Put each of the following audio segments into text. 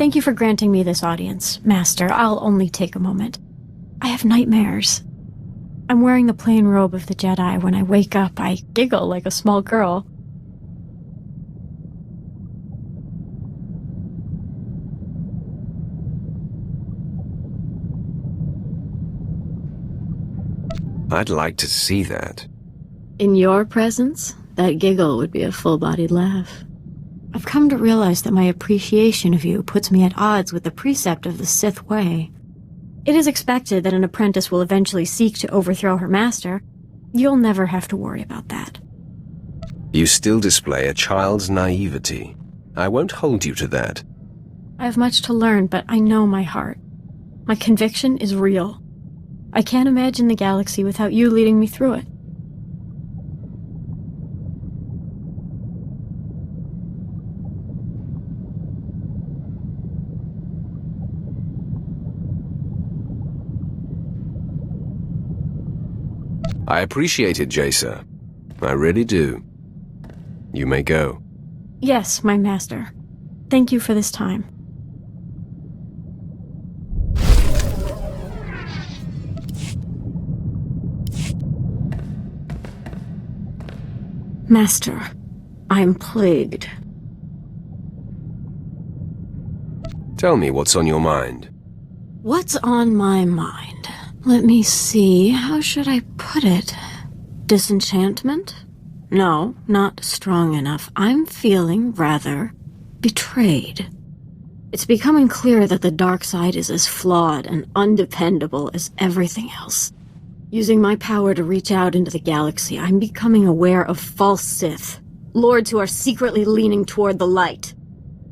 Thank you for granting me this audience, Master. I'll only take a moment. I have nightmares. I'm wearing the plain robe of the Jedi. When I wake up, I giggle like a small girl. I'd like to see that. In your presence, that giggle would be a full-bodied laugh. I've come to realize that my appreciation of you puts me at odds with the precept of the Sith way. It is expected that an apprentice will eventually seek to overthrow her master. You'll never have to worry about that. You still display a child's naivety. I won't hold you to that. I have much to learn, but I know my heart. My conviction is real. I can't imagine the galaxy without you leading me through it. I appreciate it, Jacer. I really do. You may go. Yes, my master. Thank you for this time. Master, I am plagued. Tell me what's on your mind. What's on my mind? Let me see, how should I put it? Disenchantment? No, not strong enough. I'm feeling, rather, betrayed. It's becoming clear that the dark side is as flawed and undependable as everything else. Using my power to reach out into the galaxy, I'm becoming aware of false Sith, lords who are secretly leaning toward the light.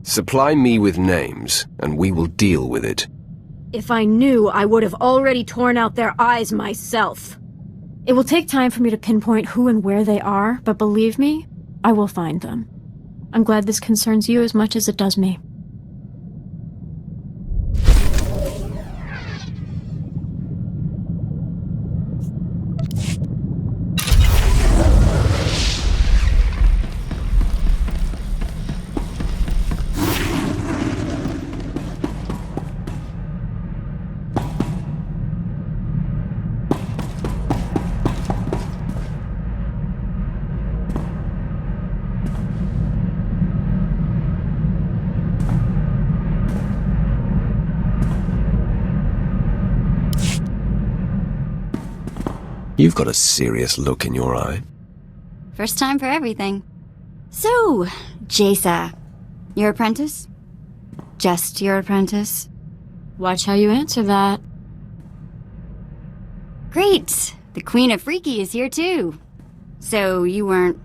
Supply me with names, and we will deal with it. If I knew, I would have already torn out their eyes myself. It will take time for me to pinpoint who and where they are, but believe me, I will find them. I'm glad this concerns you as much as it does me. You've got a serious look in your eye. First time for everything. So, Jacer, your apprentice? Just your apprentice? Watch how you answer that. Great! The Queen of Freaky is here too. So, you weren't...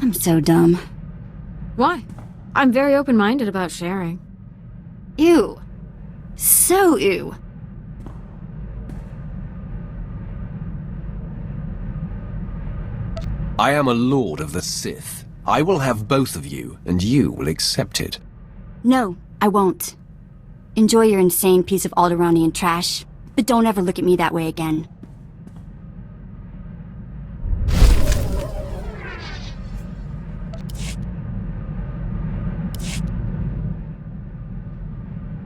I'm so dumb. Why? I'm very open-minded about sharing. Ew. So ew. I am a lord of the Sith. I will have both of you, and you will accept it. No, I won't. Enjoy your insane piece of Alderanian trash, but don't ever look at me that way again.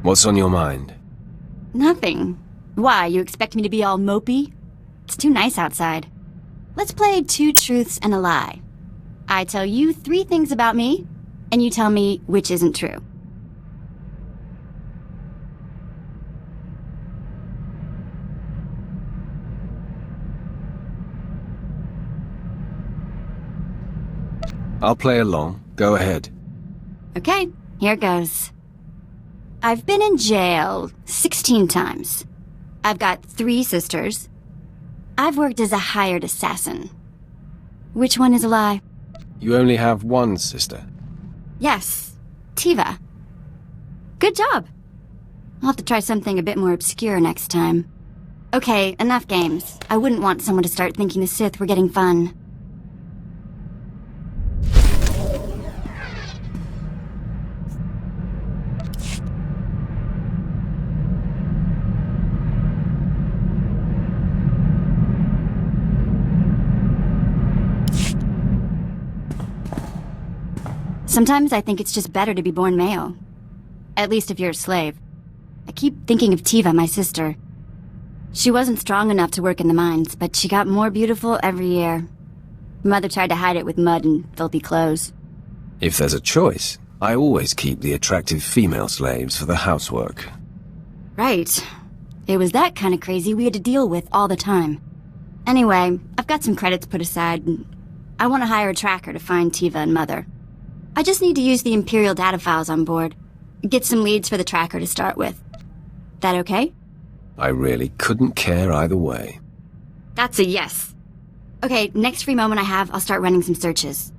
What's on your mind? Nothing. Why, you expect me to be all mopey? It's too nice outside. Let's play 2 truths and a lie. I tell you 3 things about me, and you tell me which isn't true. I'll play along. Go ahead. Okay, here goes. I've been in jail 16 times. I've got 3 sisters. I've worked as a hired assassin. Which one is a lie? You only have one sister. Yes, Tiva. Good job. I'll have to try something a bit more obscure next time. Okay, enough games. I wouldn't want someone to start thinking the Sith were getting fun. Sometimes I think it's just better to be born male. At least if you're a slave. I keep thinking of Tiva, my sister. She wasn't strong enough to work in the mines, but she got more beautiful every year. Mother tried to hide it with mud and filthy clothes. If there's a choice, I always keep the attractive female slaves for the housework. Right. It was that kind of crazy we had to deal with all the time. Anyway, I've got some credits put aside. I want to hire a tracker to find Tiva and Mother. I just need to use the Imperial data files on board. Get some leads for the tracker to start with. That okay? I really couldn't care either way. That's a yes. Okay, next free moment I have, I'll start running some searches.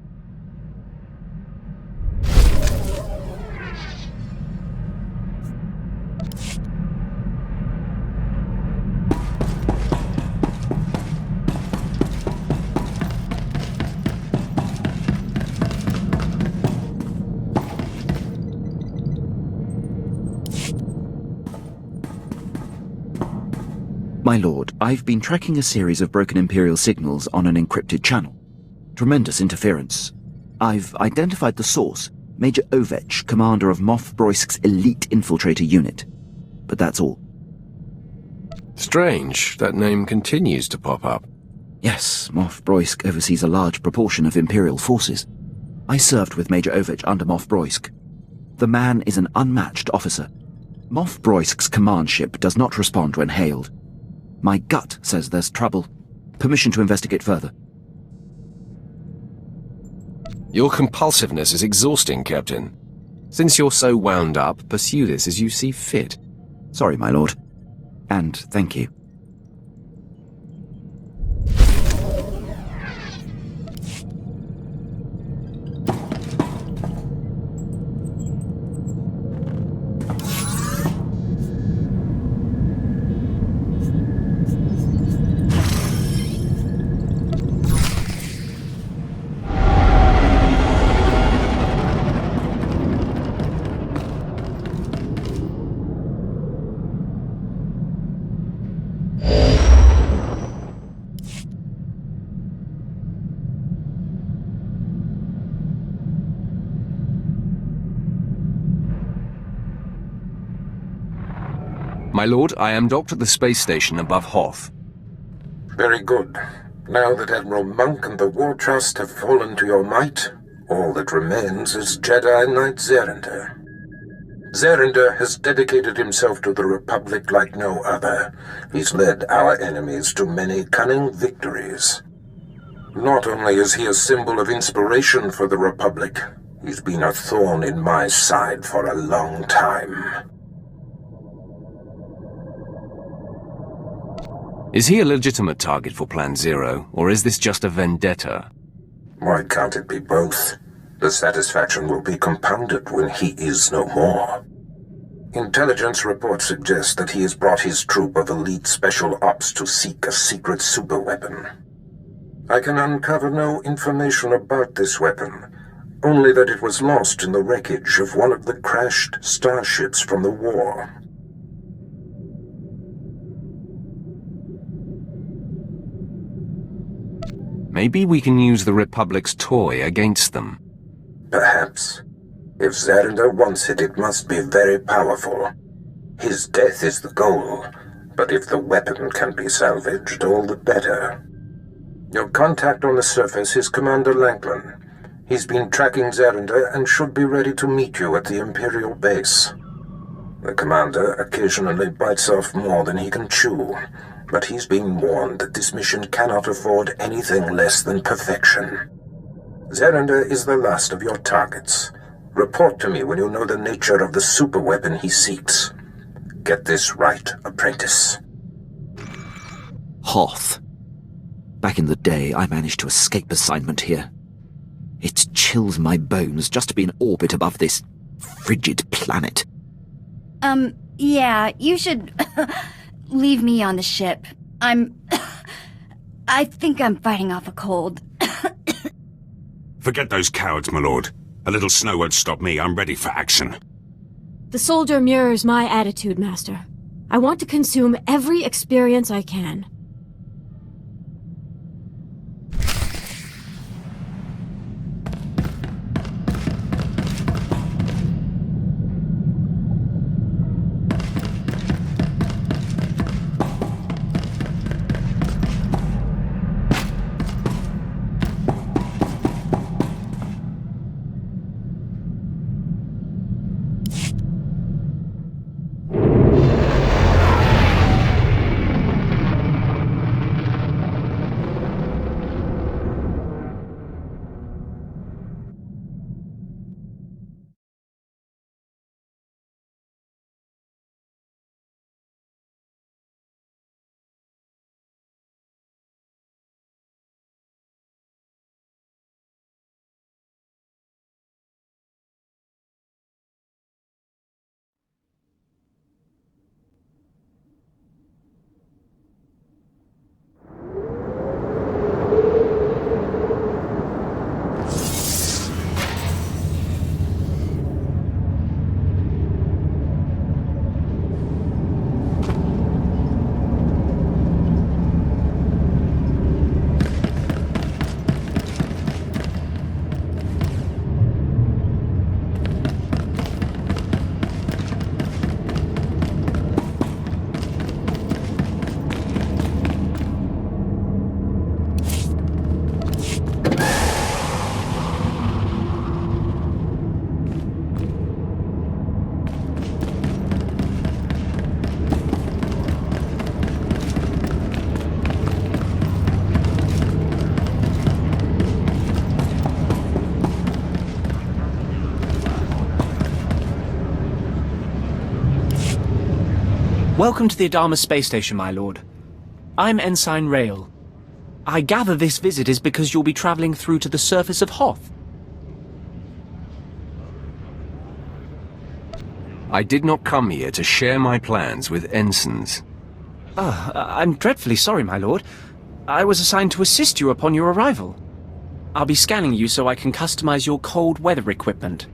My lord, I've been tracking a series of broken Imperial signals on an encrypted channel. Tremendous interference. I've identified the source, Major Ovech, commander of Moff Broisk's elite infiltrator unit. But that's all. Strange, that name continues to pop up. Yes, Moff Broisk oversees a large proportion of Imperial forces. I served with Major Ovech under Moff Broisk. The man is an unmatched officer. Moff Broisk's command ship does not respond when hailed. My gut says there's trouble. Permission to investigate further. Your compulsiveness is exhausting, Captain. Since you're so wound up, pursue this as you see fit. Sorry, my lord. And thank you. My lord, I am docked at the space station above Hoth. Very good. Now that Admiral Monk and the War Trust have fallen to your might, all that remains is Jedi Knight Zerinder. Zerinder has dedicated himself to the Republic like no other. He's led our enemies to many cunning victories. Not only is he a symbol of inspiration for the Republic, he's been a thorn in my side for a long time. Is he a legitimate target for Plan Zero, or is this just a vendetta? Why can't it be both? The satisfaction will be compounded when he is no more. Intelligence reports suggest that he has brought his troop of elite special ops to seek a secret superweapon. I can uncover no information about this weapon, only that it was lost in the wreckage of one of the crashed starships from the war. Maybe we can use the Republic's toy against them. Perhaps. If Zerinder wants it, it must be very powerful. His death is the goal, but if the weapon can be salvaged, all the better. Your contact on the surface is Commander Langlin. He's been tracking Zerinder and should be ready to meet you at the Imperial base. The commander occasionally bites off more than he can chew, but he's been warned that this mission cannot afford anything less than perfection. Zerinder is the last of your targets. Report to me when you know the nature of the superweapon he seeks. Get this right, apprentice. Hoth. Back in the day, I managed to escape assignment here. It chills my bones just to be in orbit above this frigid planet. Yeah, you should leave me on the ship. I think I'm fighting off a cold. Forget those cowards, my lord. A little snow won't stop me. I'm ready for action. The soldier mirrors my attitude, Master. I want to consume every experience I can. Welcome to the Adama space station, my lord. I'm Ensign Rail. I gather this visit is because you'll be traveling through to the surface of Hoth. I did not come here to share my plans with ensigns. I'm dreadfully sorry, my lord. I was assigned to assist you upon your arrival. I'll be scanning you so I can customize your cold weather equipment.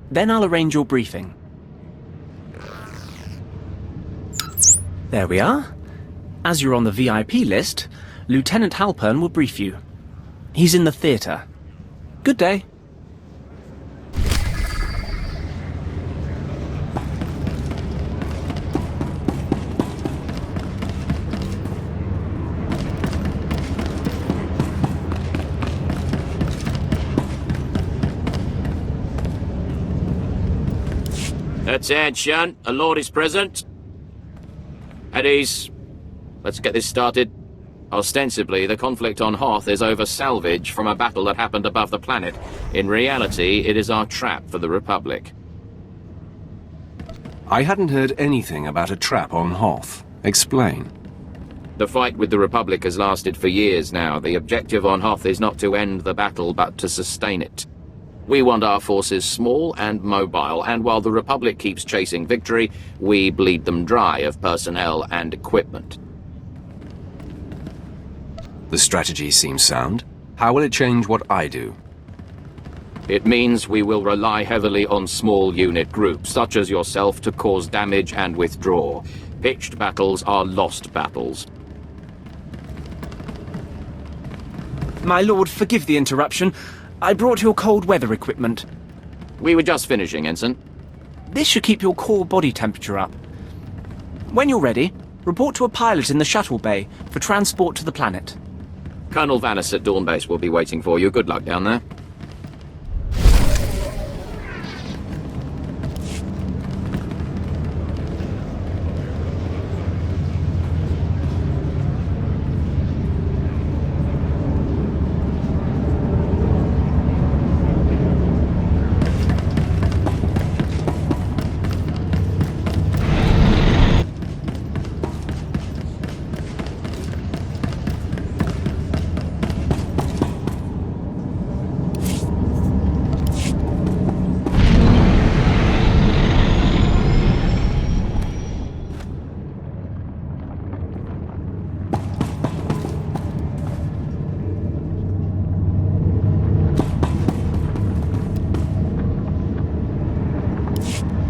Then I'll arrange your briefing. There we are. As you're on the VIP list, Lieutenant Halpern will brief you. He's in the theatre. Good day. Attention, a lord is present. At ease. Let's get this started. Ostensibly, the conflict on Hoth is over salvage from a battle that happened above the planet. In reality, it is our trap for the Republic. I hadn't heard anything about a trap on Hoth. Explain. The fight with the Republic has lasted for years now. The objective on Hoth is not to end the battle, but to sustain it. We want our forces small and mobile, and while the Republic keeps chasing victory, we bleed them dry of personnel and equipment. The strategy seems sound. How will it change what I do? It means we will rely heavily on small unit groups, such as yourself, to cause damage and withdraw. Pitched battles are lost battles. My lord, forgive the interruption. I brought your cold weather equipment. We were just finishing, Ensign. This should keep your core body temperature up. When you're ready, report to a pilot in the shuttle bay for transport to the planet. Colonel Vanis at Dawn Base will be waiting for you. Good luck down there.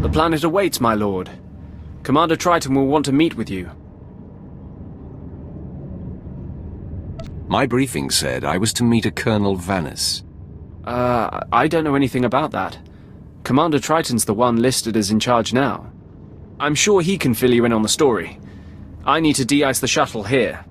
The planet awaits, my lord. Commander Triton will want to meet with you. My briefing said I was to meet a Colonel Vanis. I don't know anything about that. Commander Triton's the one listed as in charge now. I'm sure he can fill you in on the story. I need to de-ice the shuttle here.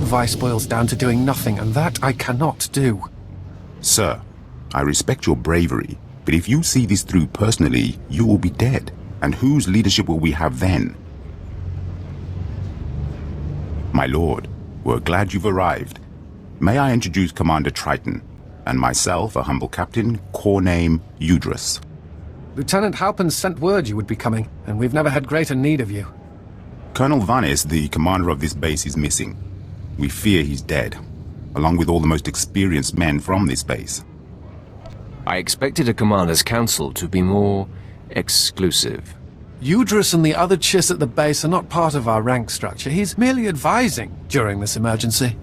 vice boils down to doing nothing, and that I cannot do. Sir, I respect your bravery, but if you see this through personally, you will be dead. And whose leadership will we have then? My lord, we're glad you've arrived. May I introduce Commander Triton, and myself, a humble captain, corps name Udrus. Lieutenant Halpin sent word you would be coming, and we've never had greater need of you. Colonel Vanis, the commander of this base, is missing. We fear he's dead, along with all the most experienced men from this base. I expected a commander's council to be more exclusive. Udrus and the other Chiss at the base are not part of our rank structure. He's merely advising during this emergency.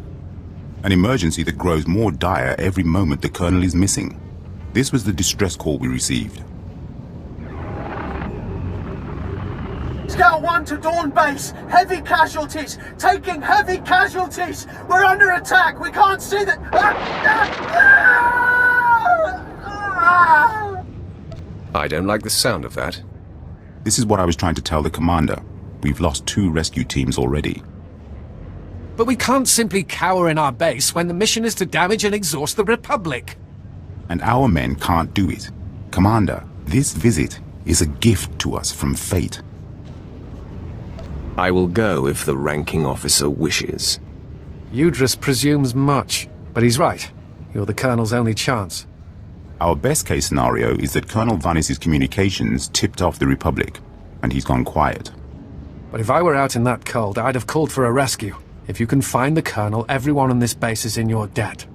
An emergency that grows more dire every moment the colonel is missing. This was the distress call we received. Scout 1 to Dawn Base! Heavy casualties! Taking heavy casualties! We're under attack! We can't see the... I don't like the sound of that. This is what I was trying to tell the commander. We've lost 2 rescue teams already. But we can't simply cower in our base when the mission is to damage and exhaust the Republic. And our men can't do it. Commander, this visit is a gift to us from fate. I will go if the ranking officer wishes. Udrus presumes much, but he's right. You're the Colonel's only chance. Our best case scenario is that Colonel Vanis' communications tipped off the Republic, and he's gone quiet. But if I were out in that cold, I'd have called for a rescue. If you can find the Colonel, everyone on this base is in your debt.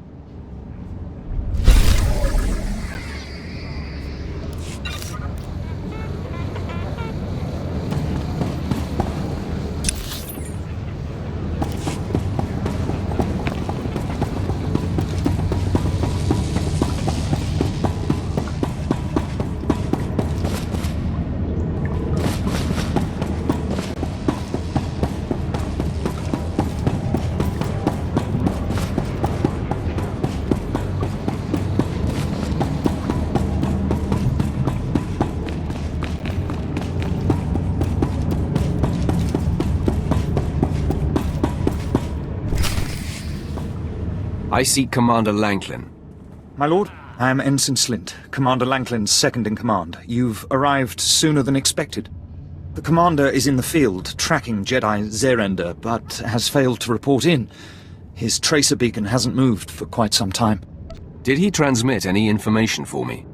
I seek Commander Lanklin. My lord, I am Ensign Slint, Commander Lanklin's second-in-command. You've arrived sooner than expected. The commander is in the field, tracking Jedi Zerender, but has failed to report in. His tracer beacon hasn't moved for quite some time. Did he transmit any information for me?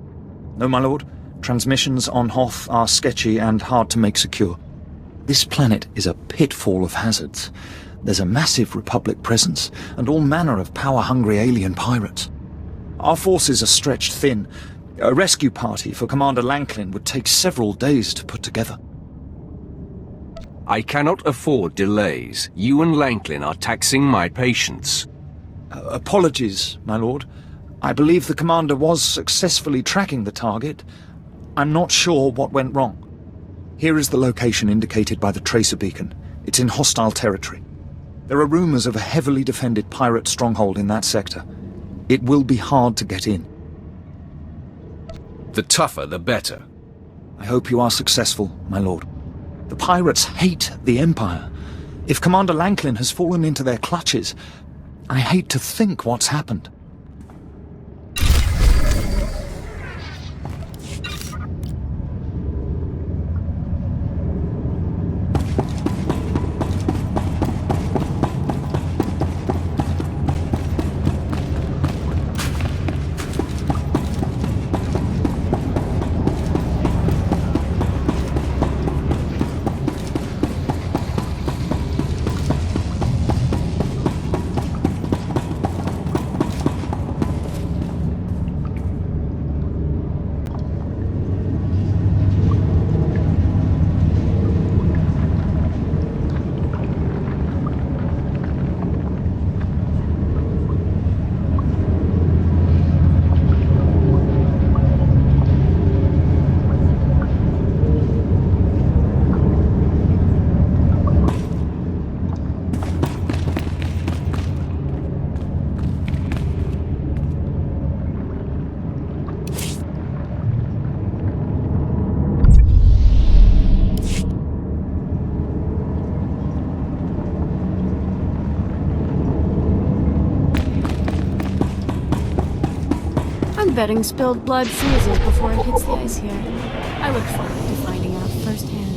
No, my lord. Transmissions on Hoth are sketchy and hard to make secure. This planet is a pitfall of hazards. There's a massive Republic presence, and all manner of power-hungry alien pirates. Our forces are stretched thin. A rescue party for Commander Lanklin would take several days to put together. I cannot afford delays. You and Lanklin are taxing my patience. Apologies, my lord. I believe the commander was successfully tracking the target. I'm not sure what went wrong. Here is the location indicated by the tracer beacon. It's in hostile territory. There are rumors of a heavily defended pirate stronghold in that sector. It will be hard to get in. The tougher, the better. I hope you are successful, my lord. The pirates hate the Empire. If Commander Lanklin has fallen into their clutches, I hate to think what's happened. betting spilled blood freezes before it hits the ice here. I look forward to finding out firsthand.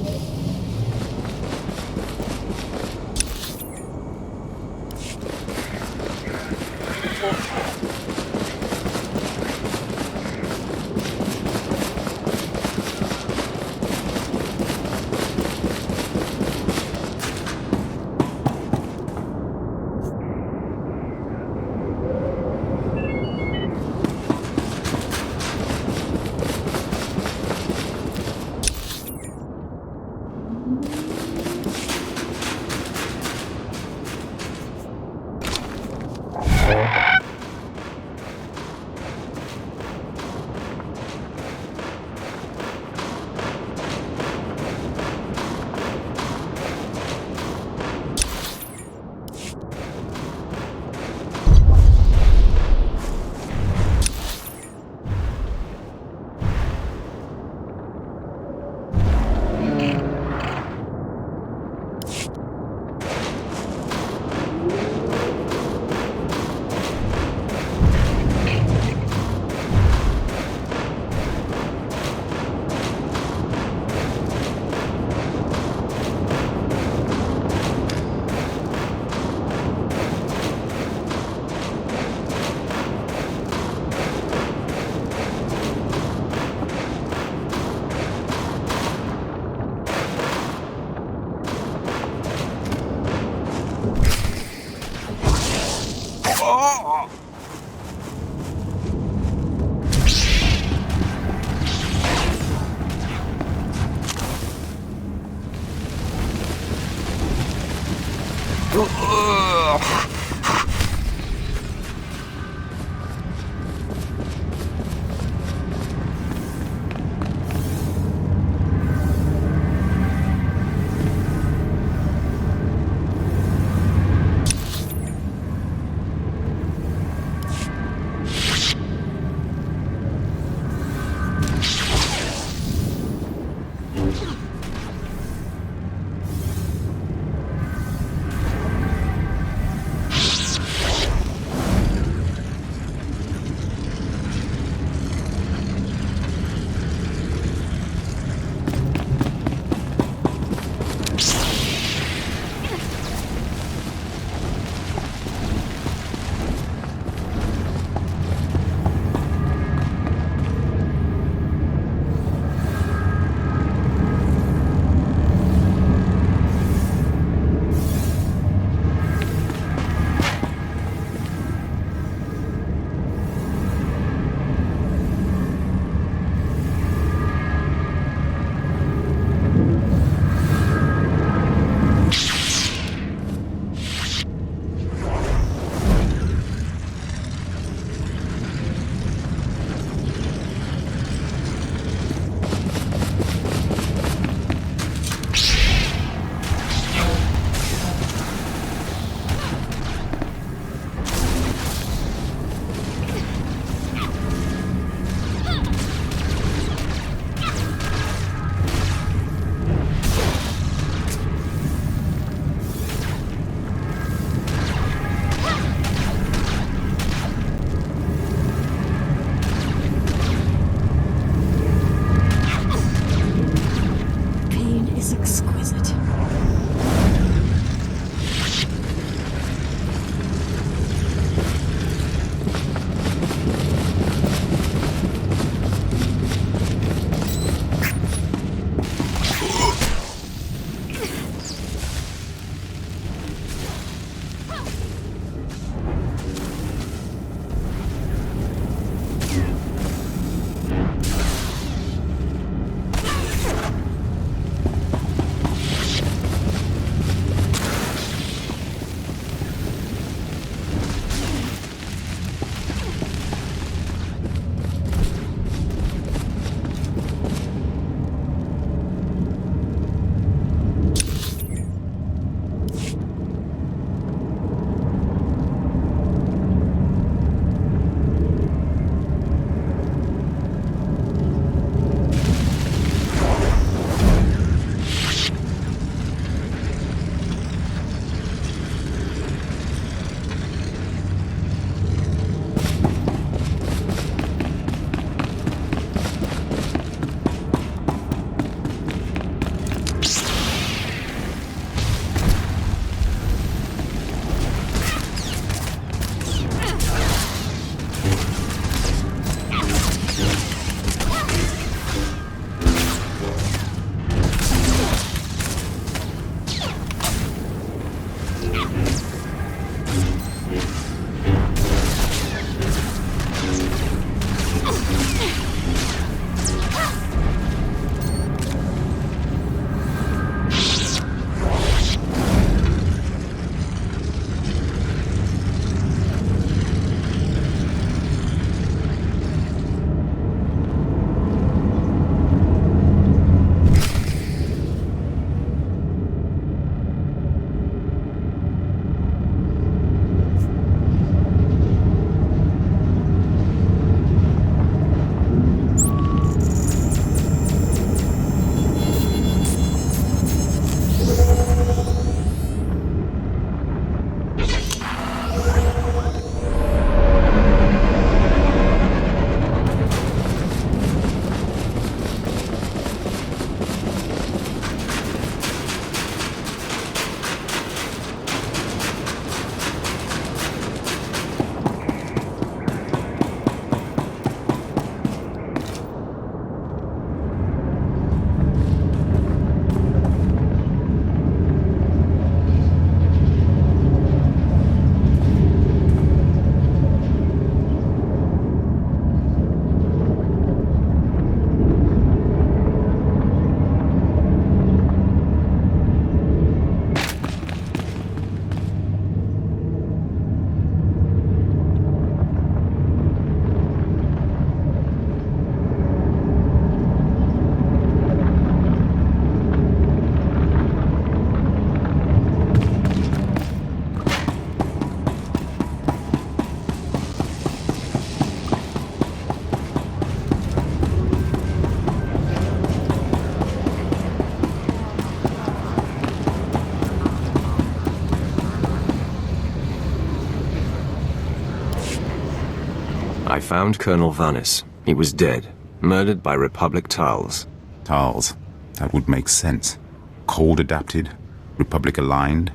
I found Colonel Vanis. He was dead, murdered by Republic Tals. Tals. That would make sense. Cold adapted, Republic aligned.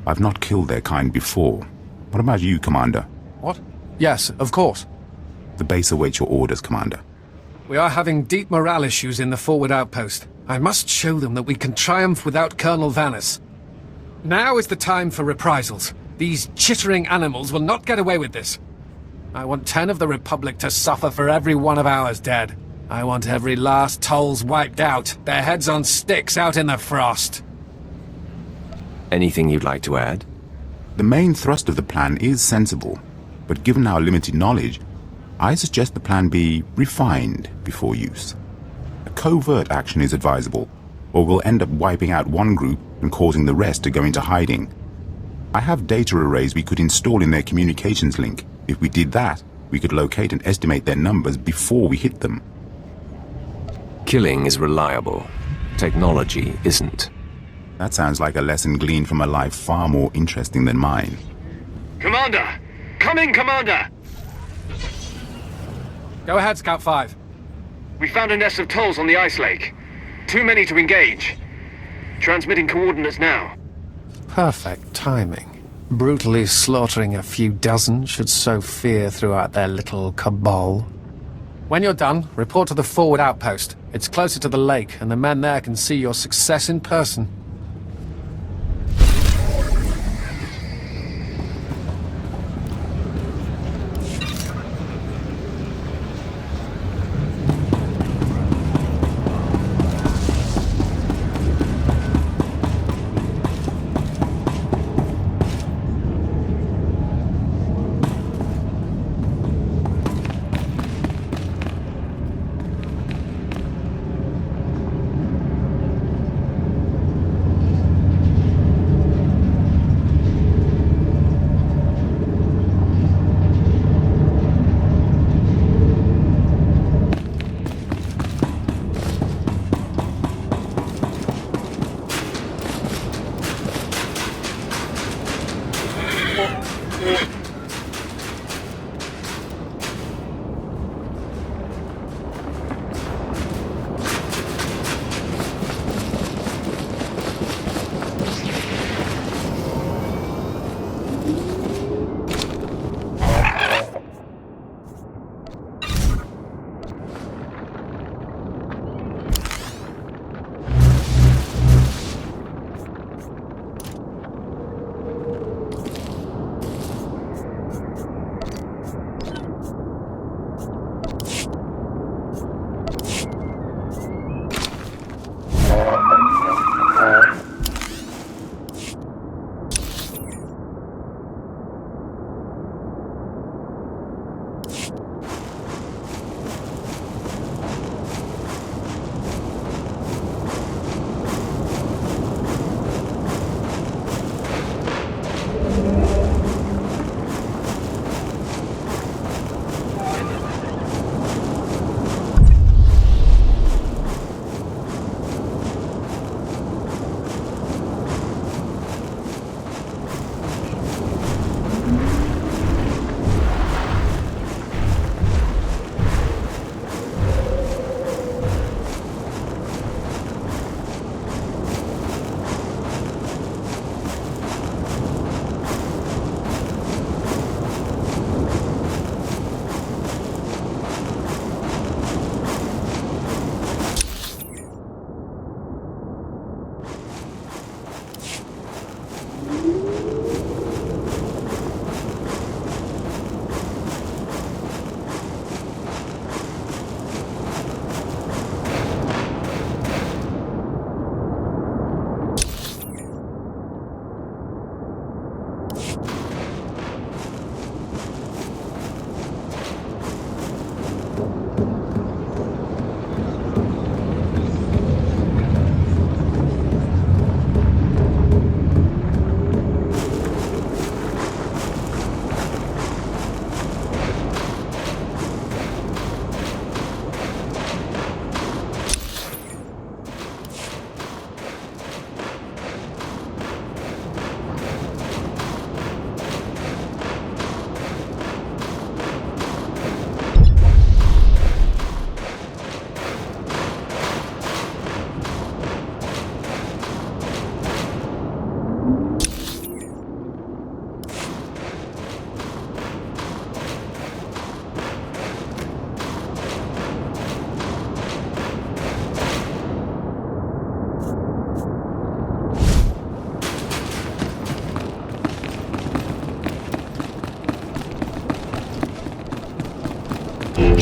I've not killed their kind before. What about you, Commander? What? Yes, of course. The base awaits your orders, Commander. We are having deep morale issues in the forward outpost. I must show them that we can triumph without Colonel Vanis. Now is the time for reprisals. These chittering animals will not get away with this. I want 10 of the Republic to suffer for every one of ours dead. I want every last Tolls wiped out, their heads on sticks out in the frost. Anything you'd like to add? The main thrust of the plan is sensible, but given our limited knowledge, I suggest the plan be refined before use. A covert action is advisable, or we'll end up wiping out one group and causing the rest to go into hiding. I have data arrays we could install in their communications link. If we did that, we could locate and estimate their numbers before we hit them. Killing is reliable. Technology isn't. That sounds like a lesson gleaned from a life far more interesting than mine. Commander! Come in, Commander! Go ahead, Scout 5. We found a nest of Tolls on the ice lake. Too many to engage. Transmitting coordinates now. Perfect timing. Brutally slaughtering a few dozen should sow fear throughout their little cabal. When you're done, report to the forward outpost. It's closer to the lake, and the men there can see your success in person.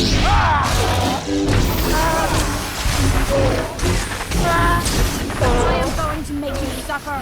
I am going to make you suffer.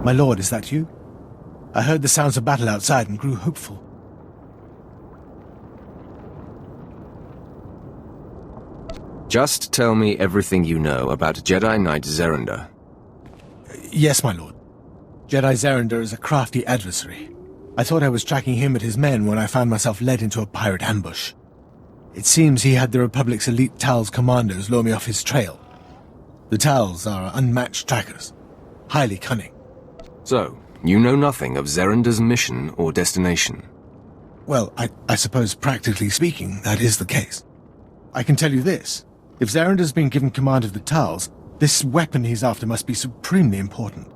My lord, is that you? I heard the sounds of battle outside and grew hopeful. Just tell me everything you know about Jedi Knight Zerender. Yes, my lord. Jedi Zerender is a crafty adversary. I thought I was tracking him and his men when I found myself led into a pirate ambush. It seems he had the Republic's elite Tal's commandos lure me off his trail. The Tals are unmatched trackers, highly cunning. So, you know nothing of Zerender's mission or destination? Well, I suppose practically speaking, that is the case. I can tell you this. If Zerender's been given command of the Tals, this weapon he's after must be supremely important.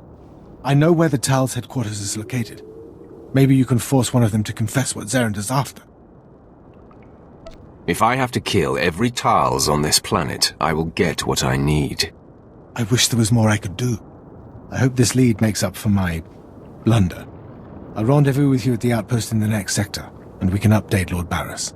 I know where the Tals' headquarters is located. Maybe you can force one of them to confess what Zerender's after. If I have to kill every Tals on this planet, I will get what I need. I wish there was more I could do. I hope this lead makes up for my blunder. I'll rendezvous with you at the outpost in the next sector, and we can update Lord Barris.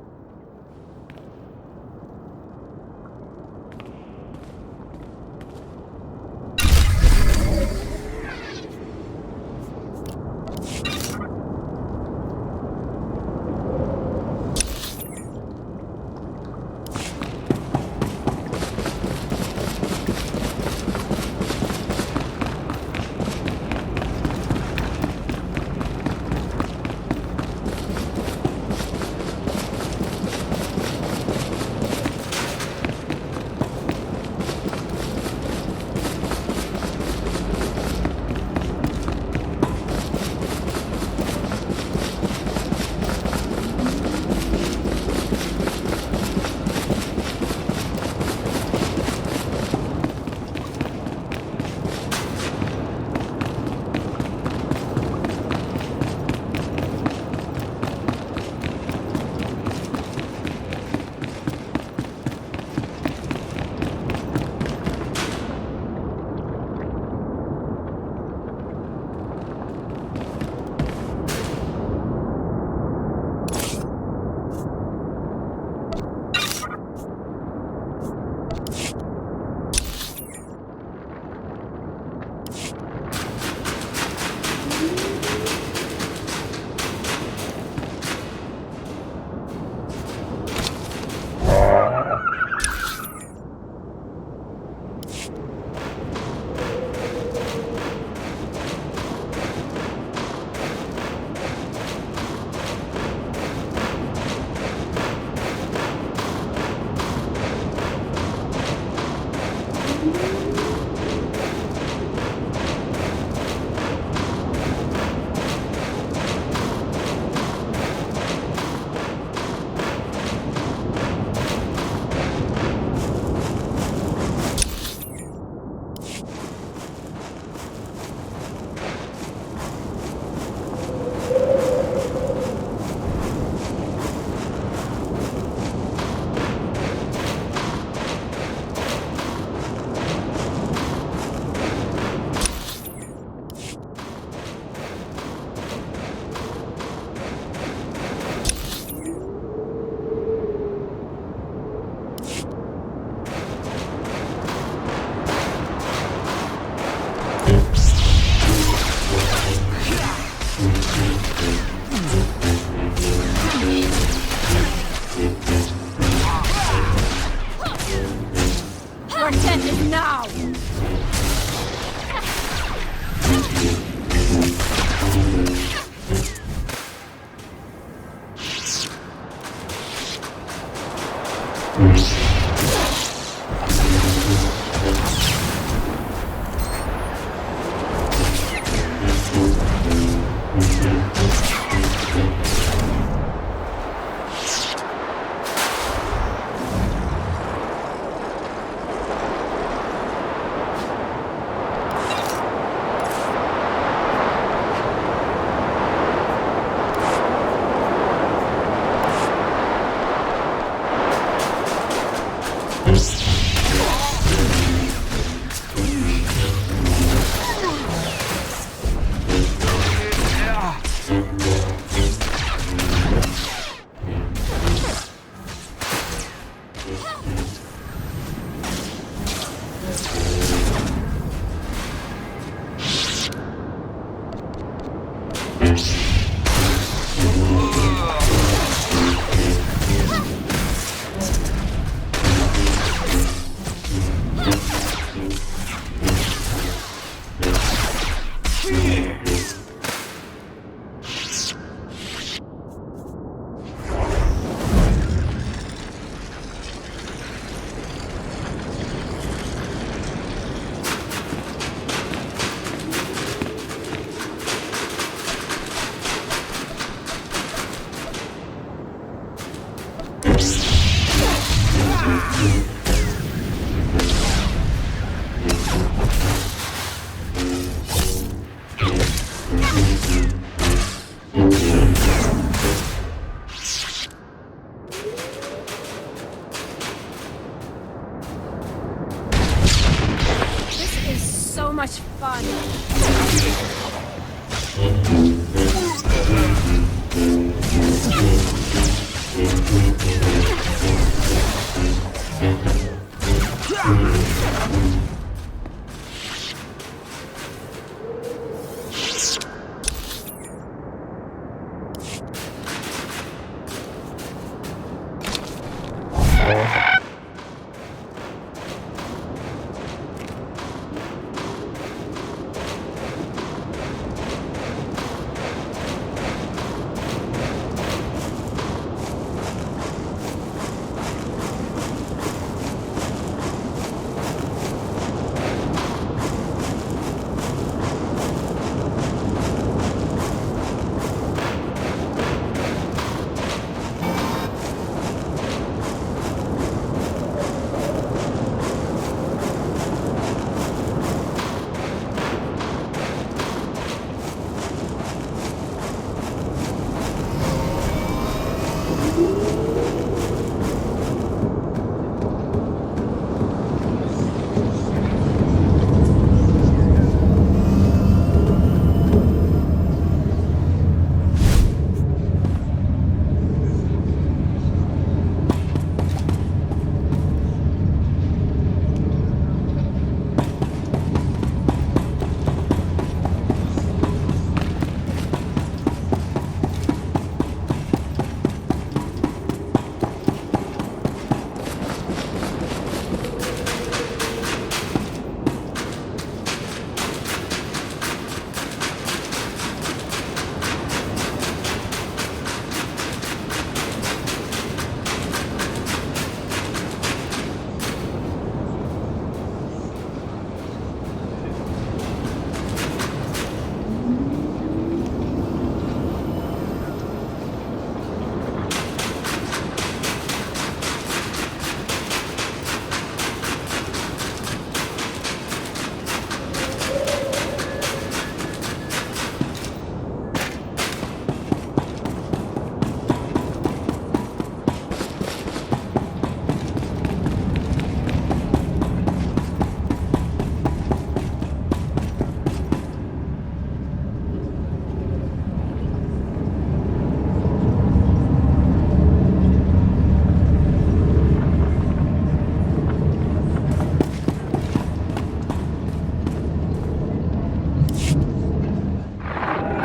much fun.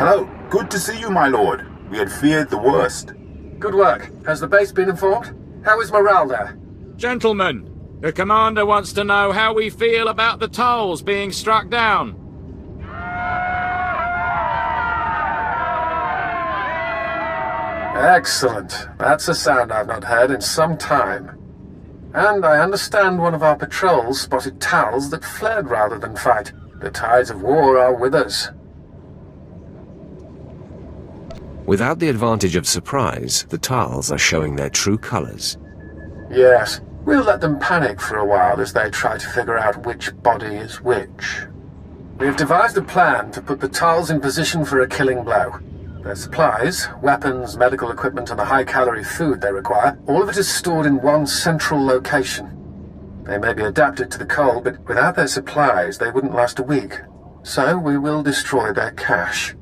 Hello. Good to see you, my lord. We had feared the worst. Good work. Has the base been informed? How is morale there? Gentlemen, the commander wants to know how we feel about the tolls being struck down. Excellent. That's a sound I've not heard in some time. And I understand one of our patrols spotted towels that fled rather than fight. The tides of war are with us. Without the advantage of surprise, the Tals are showing their true colors. Yes, we'll let them panic for a while as they try to figure out which body is which. We have devised a plan to put the Tals in position for a killing blow. Their supplies, weapons, medical equipment, and the high-calorie food they require, all of it is stored in one central location. They may be adapted to the cold, but without their supplies, they wouldn't last a week. So we will destroy their cache.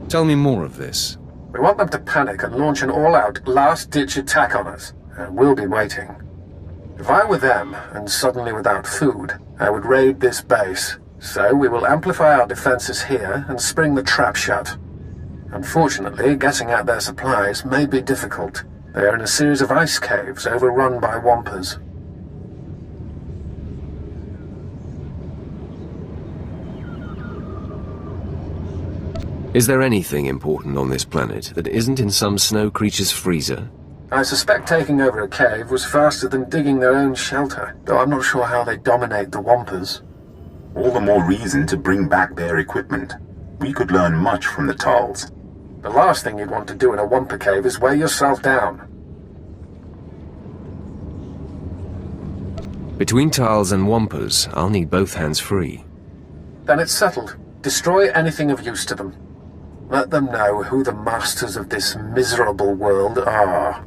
Tell me more of this. We want them to panic and launch an all-out, last-ditch attack on us, and we'll be waiting. If I were them, and suddenly without food, I would raid this base. So we will amplify our defenses here and spring the trap shut. Unfortunately, getting at their supplies may be difficult. They are in a series of ice caves overrun by Wampers. Is there anything important on this planet that isn't in some snow creature's freezer? I suspect taking over a cave was faster than digging their own shelter, though I'm not sure how they dominate the Wampers. All the more reason to bring back their equipment. We could learn much from the Tals. The last thing you'd want to do in a Wampa cave is weigh yourself down. Between Tals and Wampers, I'll need both hands free. Then it's settled. Destroy anything of use to them. Let them know who the masters of this miserable world are.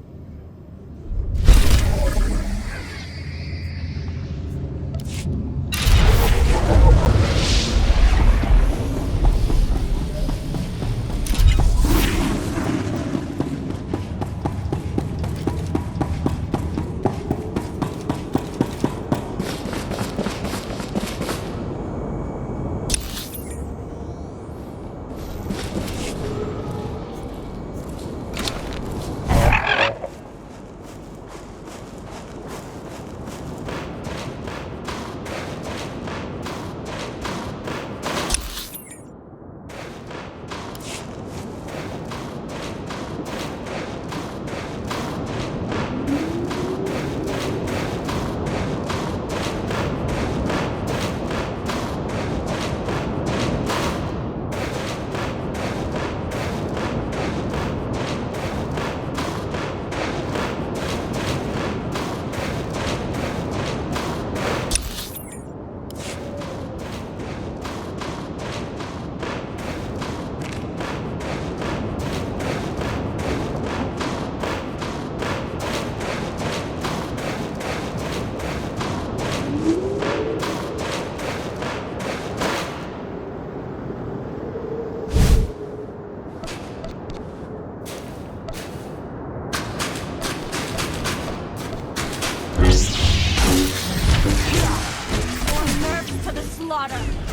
to the slaughter!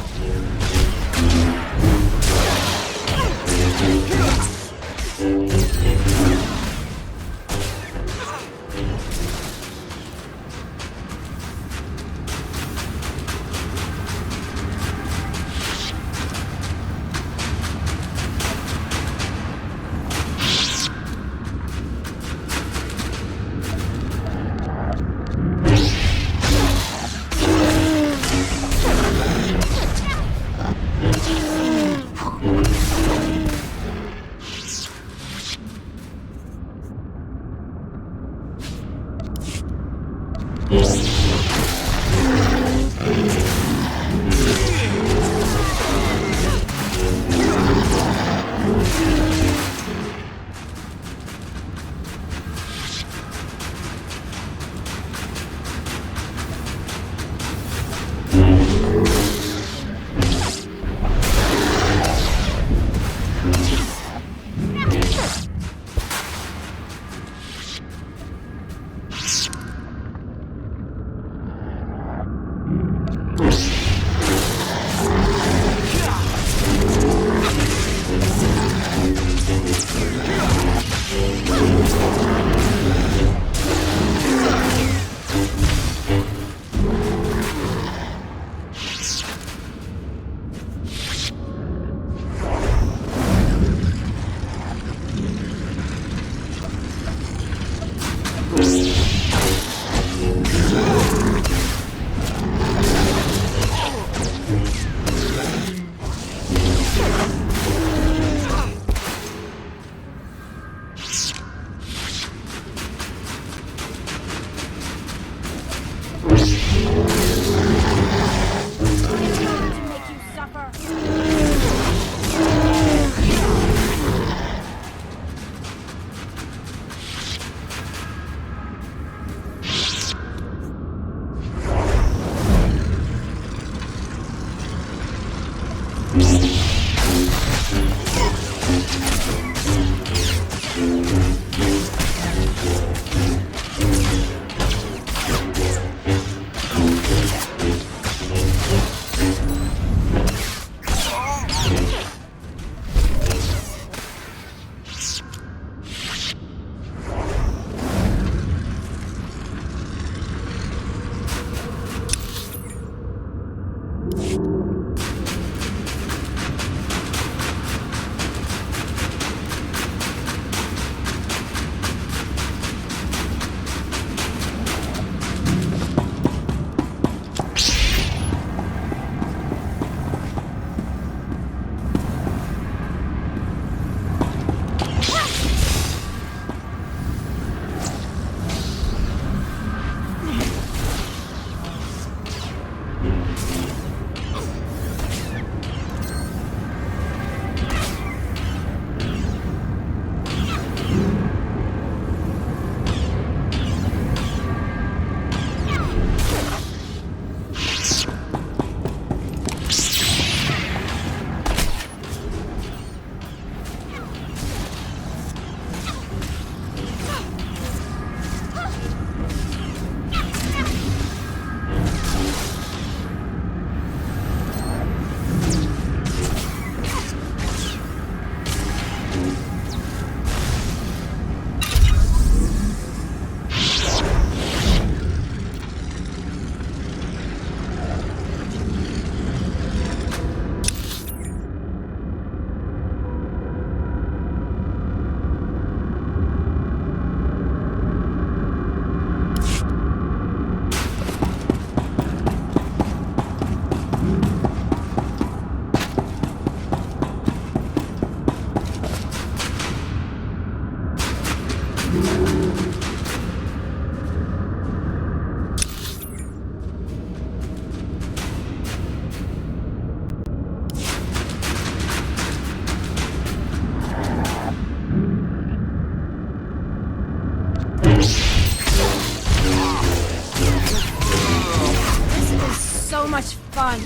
So much fun.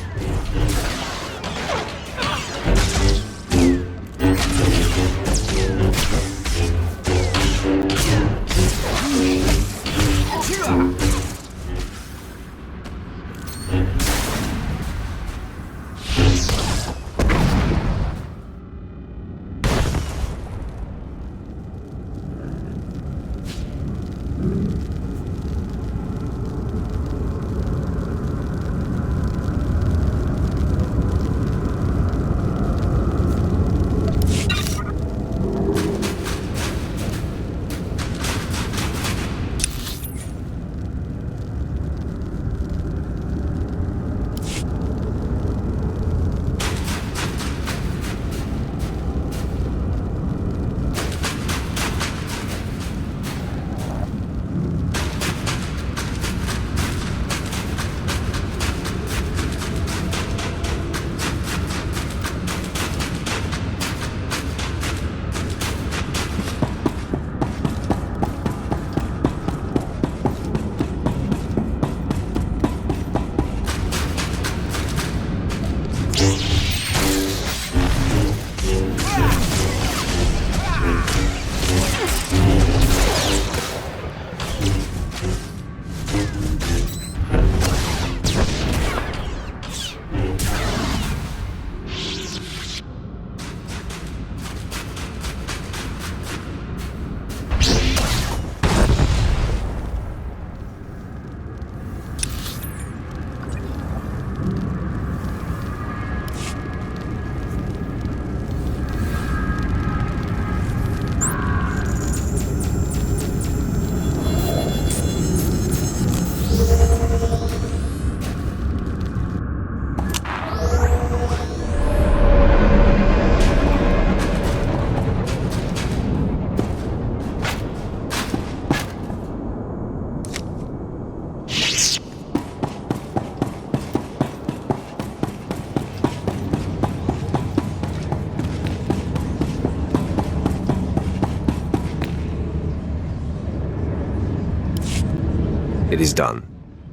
It is done.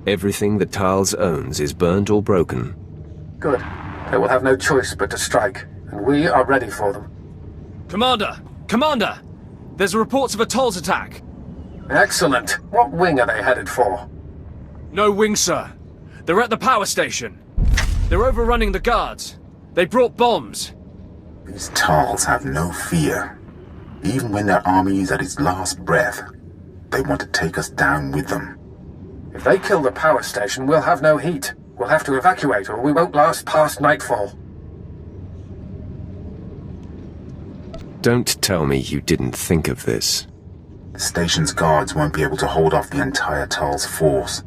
Everything that Tiles owns is burnt or broken. Good. They will have no choice but to strike, and we are ready for them. Commander! Commander! There's reports of a Tolls attack. Excellent. What wing are they headed for? No wing, sir. They're at the power station. They're overrunning the guards. They brought bombs. These Tals have no fear. Even when their army is at its last breath, they want to take us down with them. If they kill the power station, we'll have no heat. We'll have to evacuate, or we won't last past nightfall. Don't tell me you didn't think of this. The station's guards won't be able to hold off the entire Tal's force.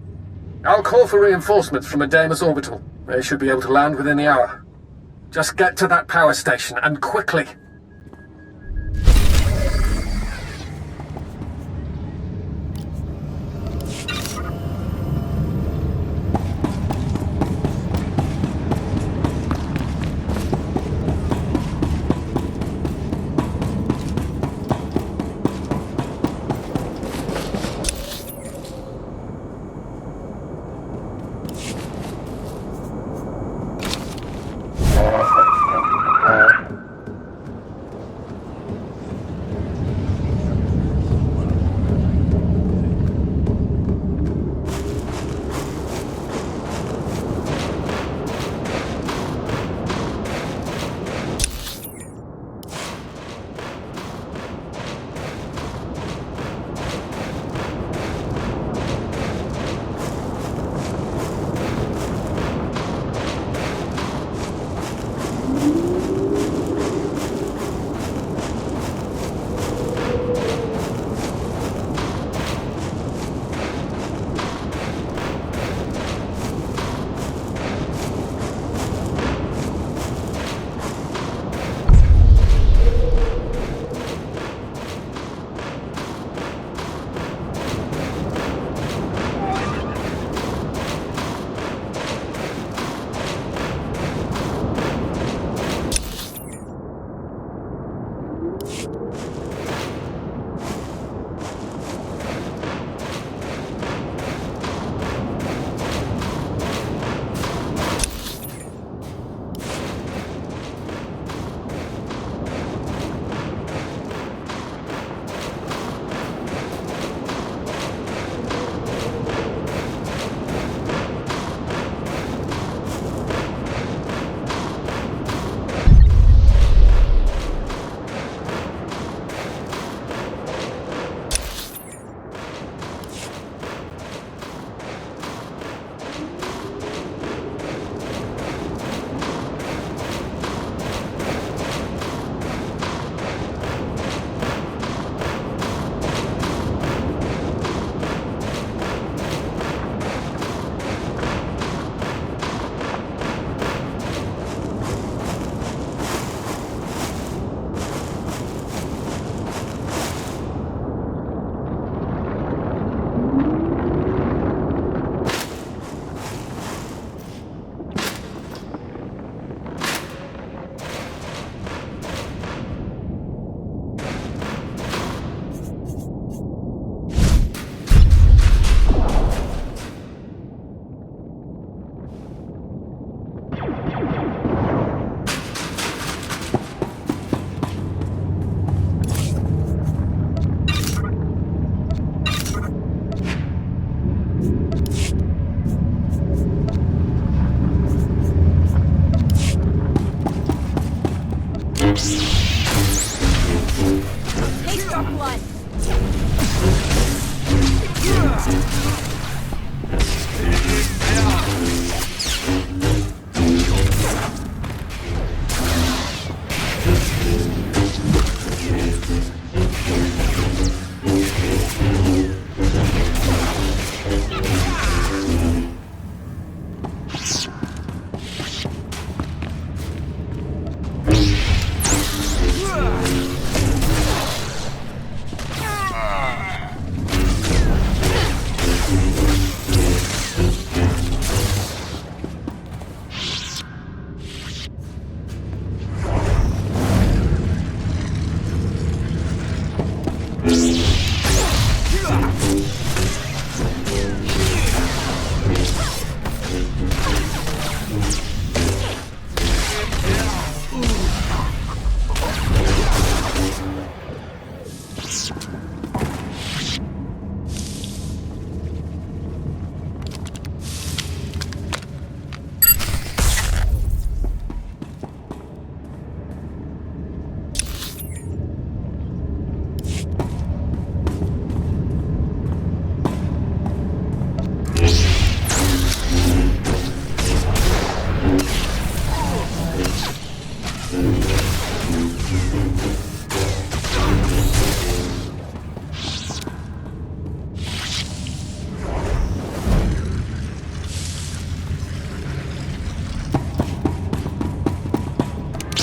I'll call for reinforcements from a Deimos orbital. They should be able to land within the hour. Just get to that power station, and quickly.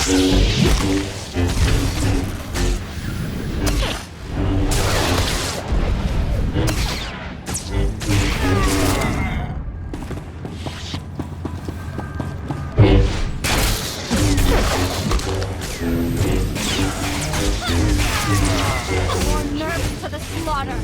More nerves to the slaughter.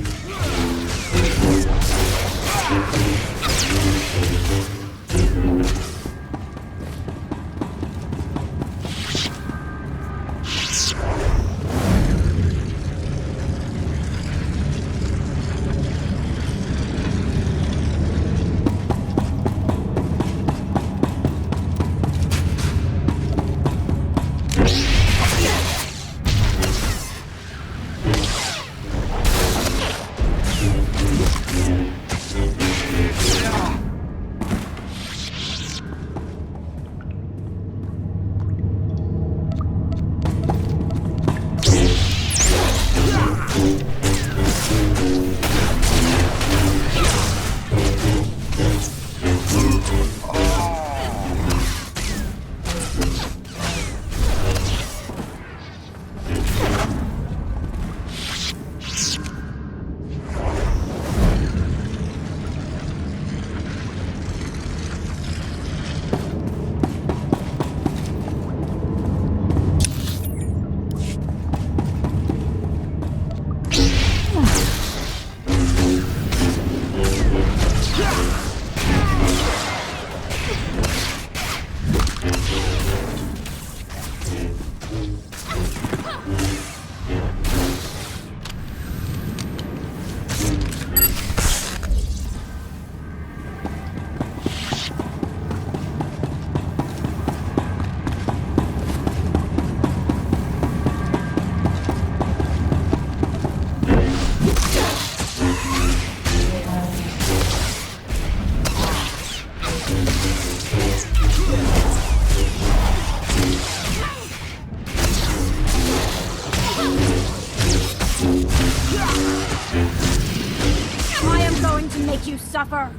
I am going to make you suffer.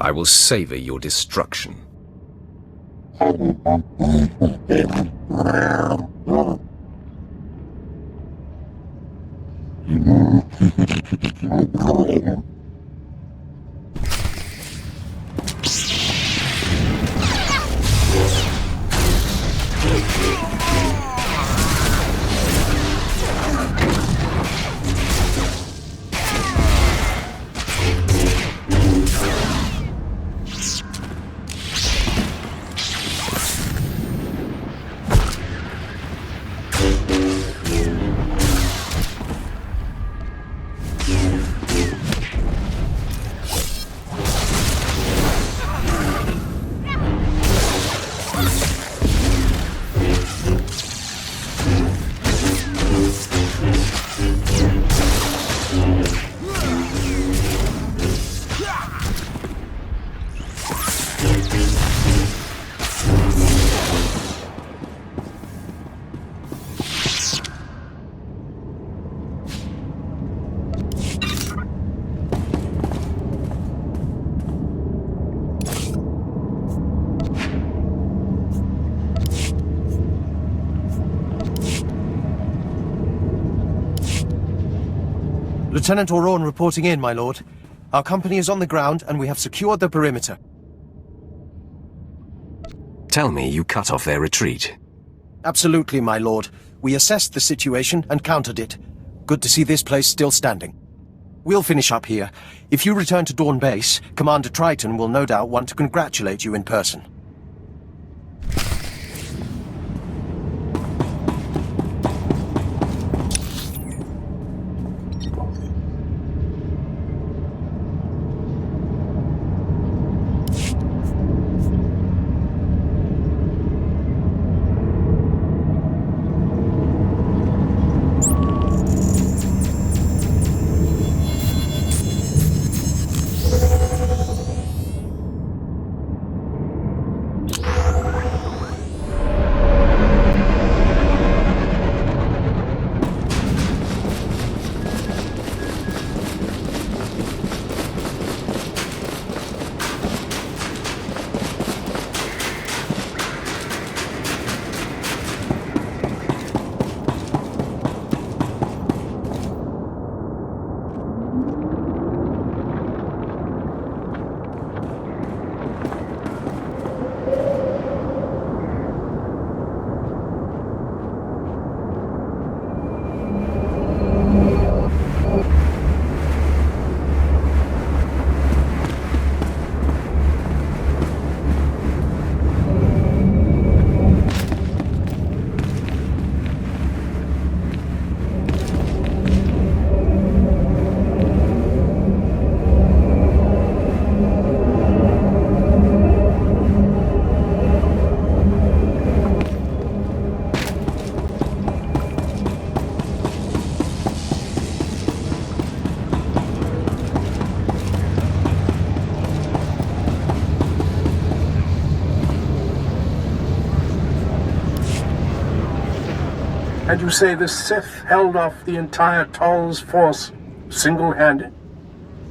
I will savor your destruction. Lieutenant Oron reporting in, my lord. Our company is on the ground, and we have secured the perimeter. Tell me you cut off their retreat. Absolutely, my lord. We assessed the situation and countered it. Good to see this place still standing. We'll finish up here. If you return to Dawn Base, Commander Triton will no doubt want to congratulate you in person. And you say the Sith held off the entire Toll's force single-handed?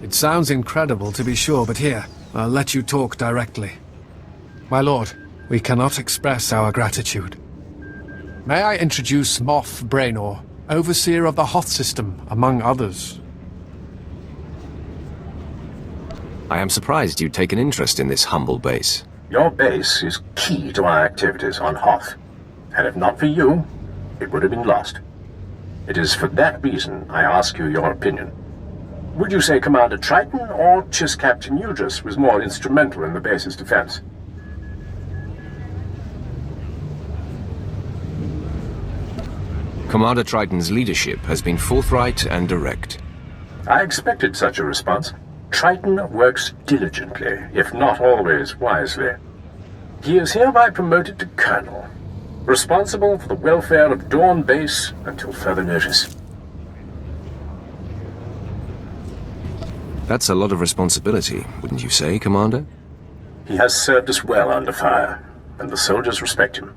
It sounds incredible, to be sure, but here, I'll let you talk directly. My lord, we cannot express our gratitude. May I introduce Moff Braynor, overseer of the Hoth system, among others. I am surprised you'd take an interest in this humble base. Your base is key to our activities on Hoth, and if not for you, it would have been lost. It is for that reason I ask you your opinion. Would you say Commander Triton or just Captain Udris was more instrumental in the base's defense? Commander Triton's leadership has been forthright and direct. I expected such a response. Triton works diligently, if not always wisely. He is hereby promoted to Colonel, responsible for the welfare of Dawn Base until further notice. That's a lot of responsibility, wouldn't you say, Commander? He has served us well under fire, and the soldiers respect him.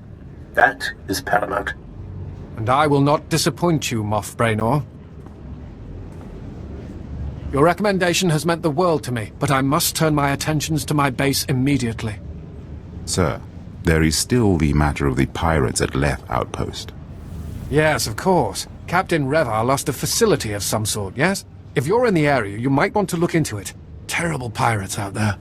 That is paramount. And I will not disappoint you, Moff Braynor. Your recommendation has meant the world to me, but I must turn my attentions to my base immediately. Sir, there is still the matter of the pirates at Leth Outpost. Yes, of course. Captain Revar lost a facility of some sort, yes? If you're in the area, you might want to look into it. Terrible pirates out there.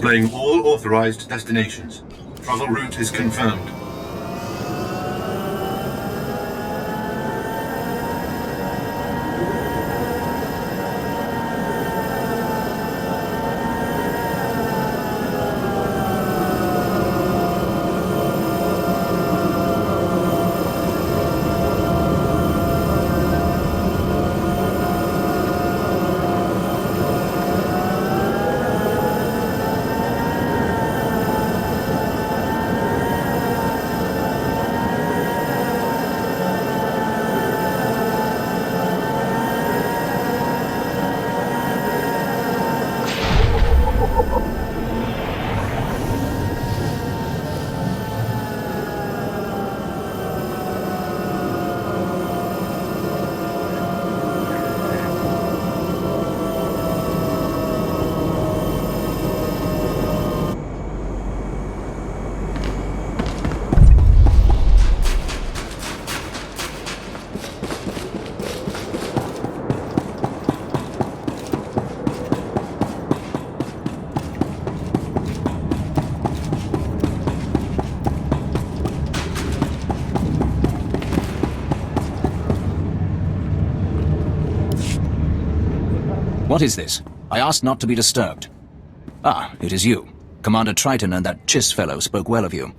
Displaying all authorized destinations. Travel route is confirmed. What is this? I asked not to be disturbed. Ah, it is you. Commander Triton and that Chiss fellow spoke well of you.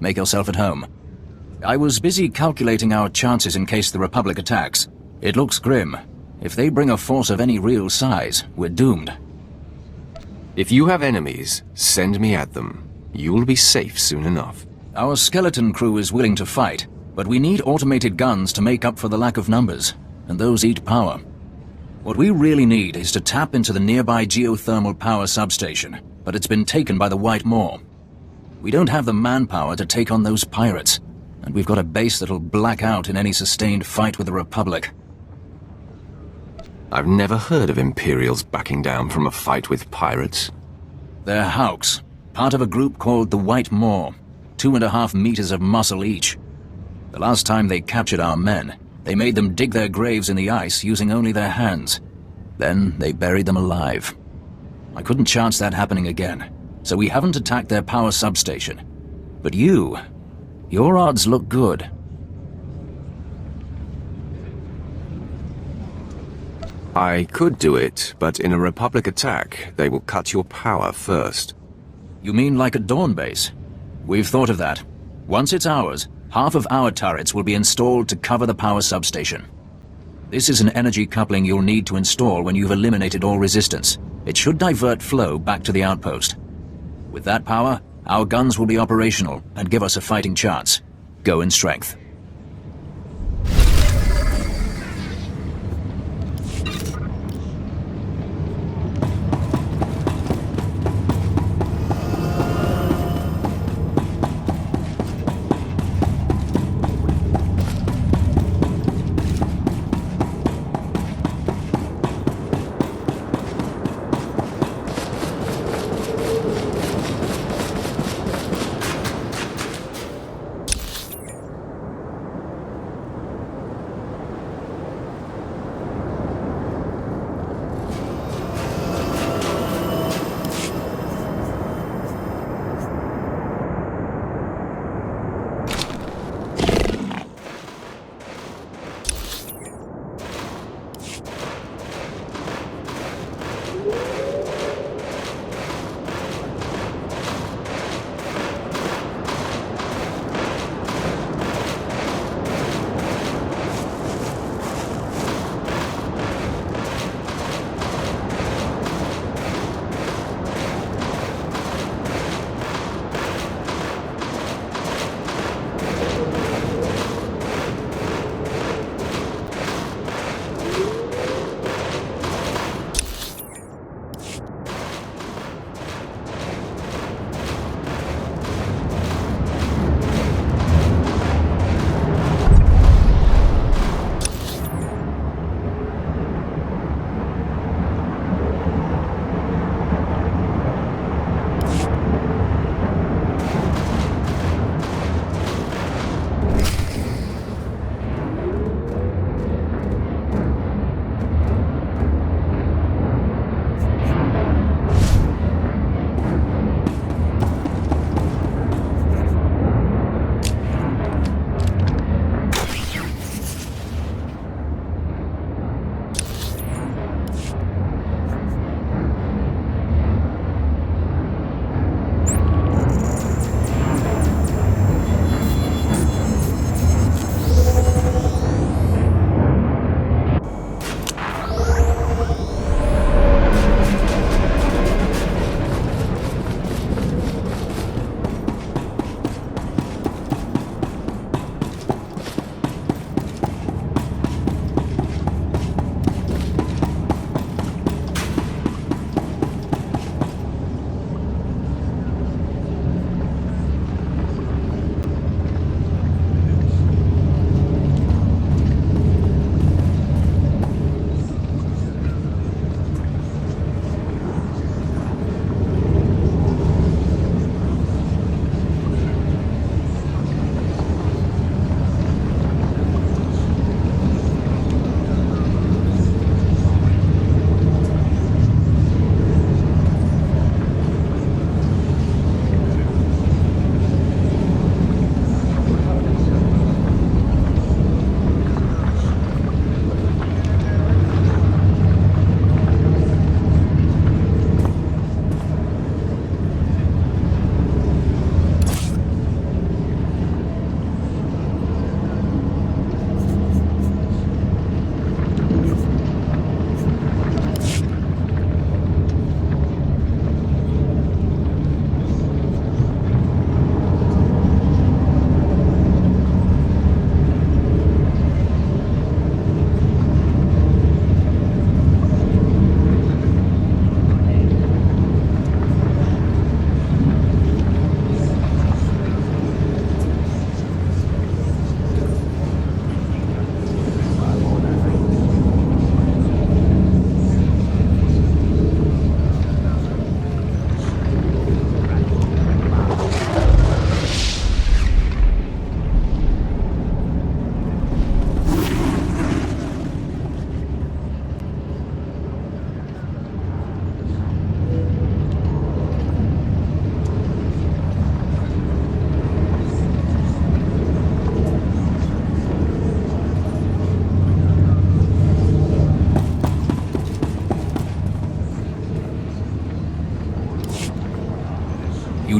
Make yourself at home. I was busy calculating our chances in case the Republic attacks. It looks grim. If they bring a force of any real size, we're doomed. If you have enemies, send me at them. You'll be safe soon enough. Our skeleton crew is willing to fight, but we need automated guns to make up for the lack of numbers, and those eat power. What we really need is to tap into the nearby geothermal power substation, but it's been taken by the White Moor. We don't have the manpower to take on those pirates, and we've got a base that'll black out in any sustained fight with the Republic. I've never heard of Imperials backing down from a fight with pirates. They're Hawks, part of a group called the White Moor, 2.5 meters of muscle each. The last time they captured our men, they made them dig their graves in the ice using only their hands. Then they buried them alive. I couldn't chance that happening again, so we haven't attacked their power substation. But your odds look good. I could do it, but in a Republic attack, they will cut your power first. You mean like a Dawn base? We've thought of that. Once it's ours, half of our turrets will be installed to cover the power substation. This is an energy coupling you'll need to install when you've eliminated all resistance. It should divert flow back to the outpost. With that power, our guns will be operational and give us a fighting chance. Go in strength.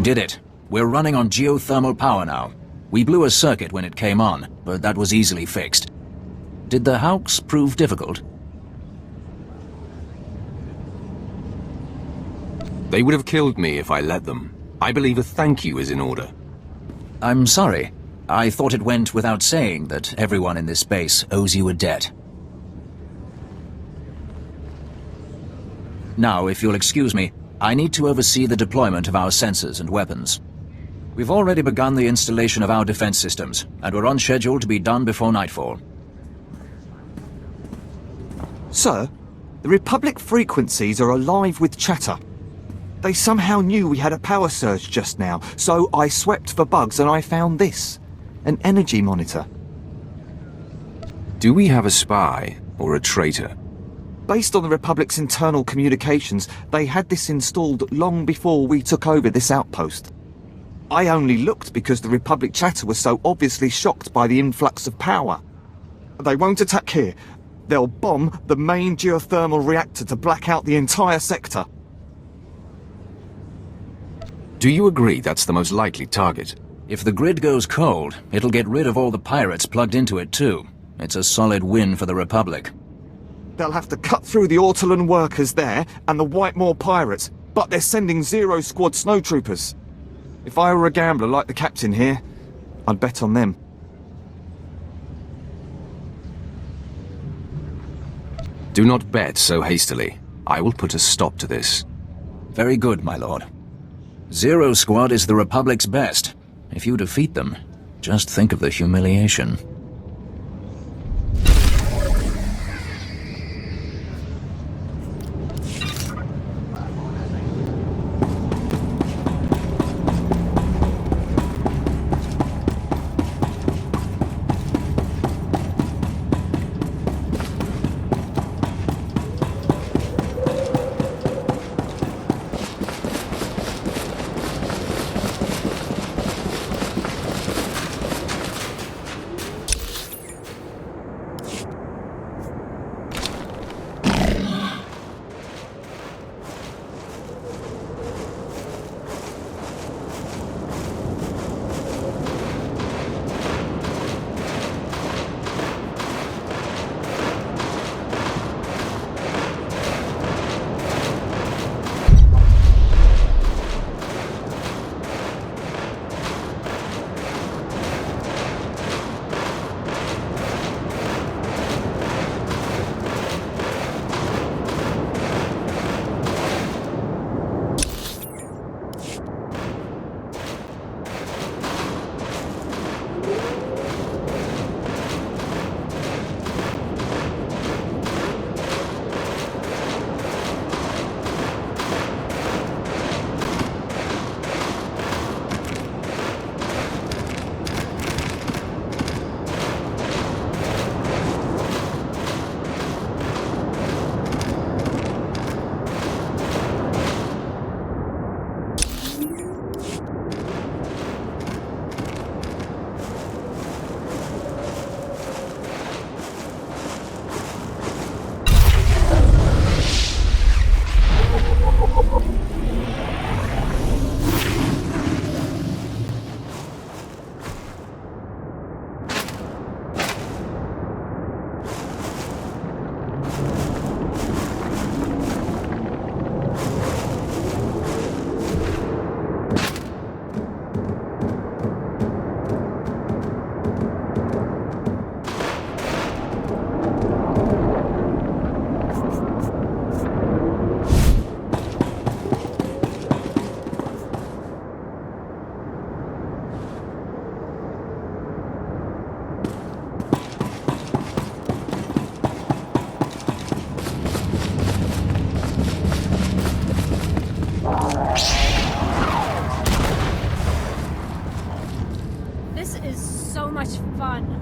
did it. We're running on geothermal power now. We blew a circuit when it came on, but that was easily fixed. Did the Hawks prove difficult? They would have killed me if I let them. I believe a thank you is in order. I'm sorry. I thought it went without saying that everyone in this base owes you a debt. Now, if you'll excuse me, I need to oversee the deployment of our sensors and weapons. We've already begun the installation of our defense systems, and we're on schedule to be done before nightfall. Sir, the Republic frequencies are alive with chatter. They somehow knew we had a power surge just now, so I swept for bugs and I found this. An energy monitor. Do we have a spy or a traitor? Based on the Republic's internal communications, they had this installed long before we took over this outpost. I only looked because the Republic chatter was so obviously shocked by the influx of power. They won't attack here. They'll bomb the main geothermal reactor to black out the entire sector. Do you agree that's the most likely target? If the grid goes cold, it'll get rid of all the pirates plugged into it too. It's a solid win for the Republic. They'll have to cut through the Ortolan workers there and the Whitemore pirates, but they're sending Zero Squad snowtroopers. If I were a gambler like the captain here, I'd bet on them. Do not bet so hastily. I will put a stop to this. Very good, my lord. Zero Squad is the Republic's best. If you defeat them, just think of the humiliation. much fun.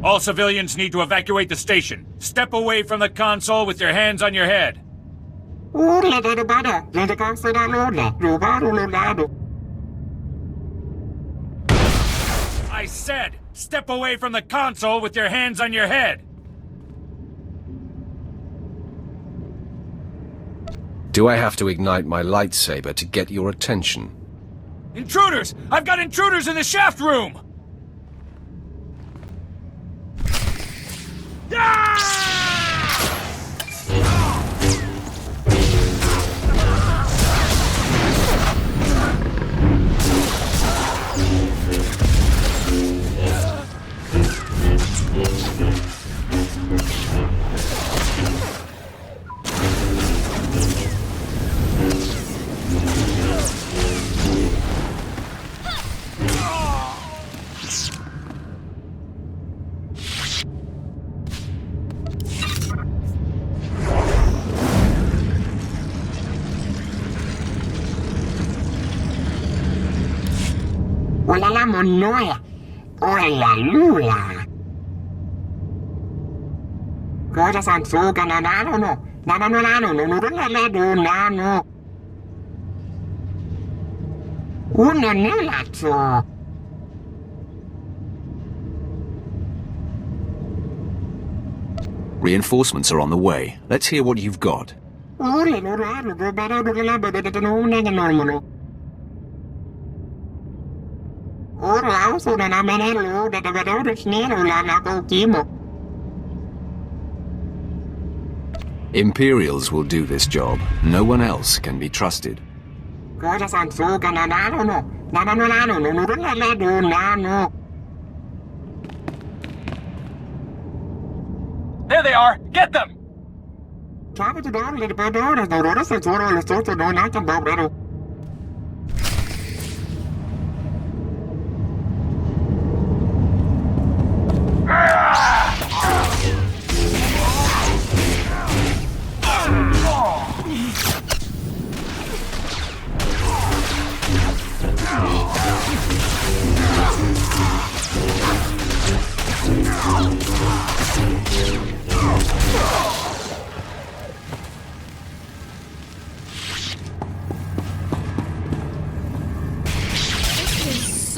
All civilians need to evacuate the station. Step away from the console with your hands on your head. I said, step away from the console with your hands on your head. Do I have to ignite my lightsaber to get your attention? Intruders! I've got intruders in the shaft room! Hola la monoya. Hola lula. Cosa san so ganano no. Nanano no do nano. Uno nulazzo. Reinforcements are on the way. Let's hear what you've got. Imperials will do this job. No one else can be trusted. There they are! Get them!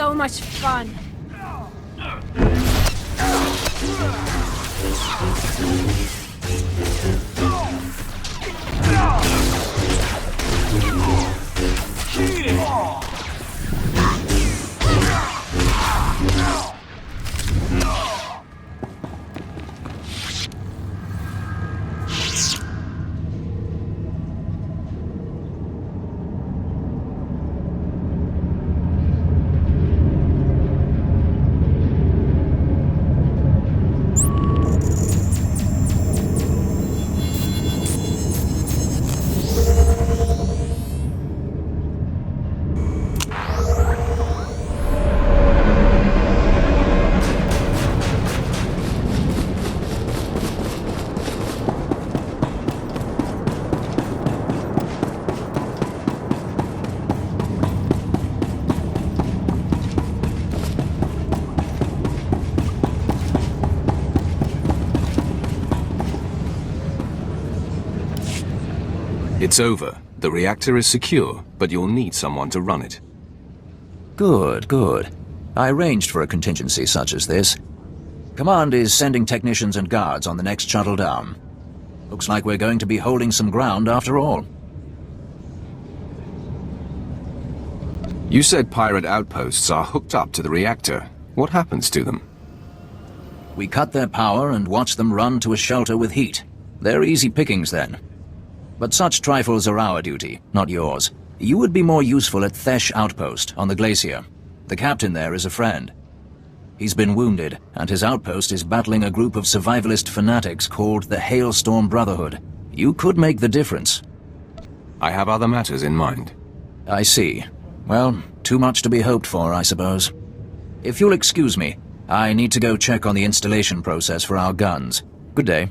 So much fun. It's over. The reactor is secure, but you'll need someone to run it. Good, good. I arranged for a contingency such as this. Command is sending technicians and guards on the next shuttle down. Looks like we're going to be holding some ground after all. You said pirate outposts are hooked up to the reactor. What happens to them? We cut their power and watch them run to a shelter with heat. They're easy pickings then. But such trifles are our duty, not yours. You would be more useful at Thesh Outpost on the glacier. The captain there is a friend. He's been wounded, and his outpost is battling a group of survivalist fanatics called the Hailstorm Brotherhood. You could make the difference. I have other matters in mind. I see. Well, too much to be hoped for, I suppose. If you'll excuse me, I need to go check on the installation process for our guns. Good day.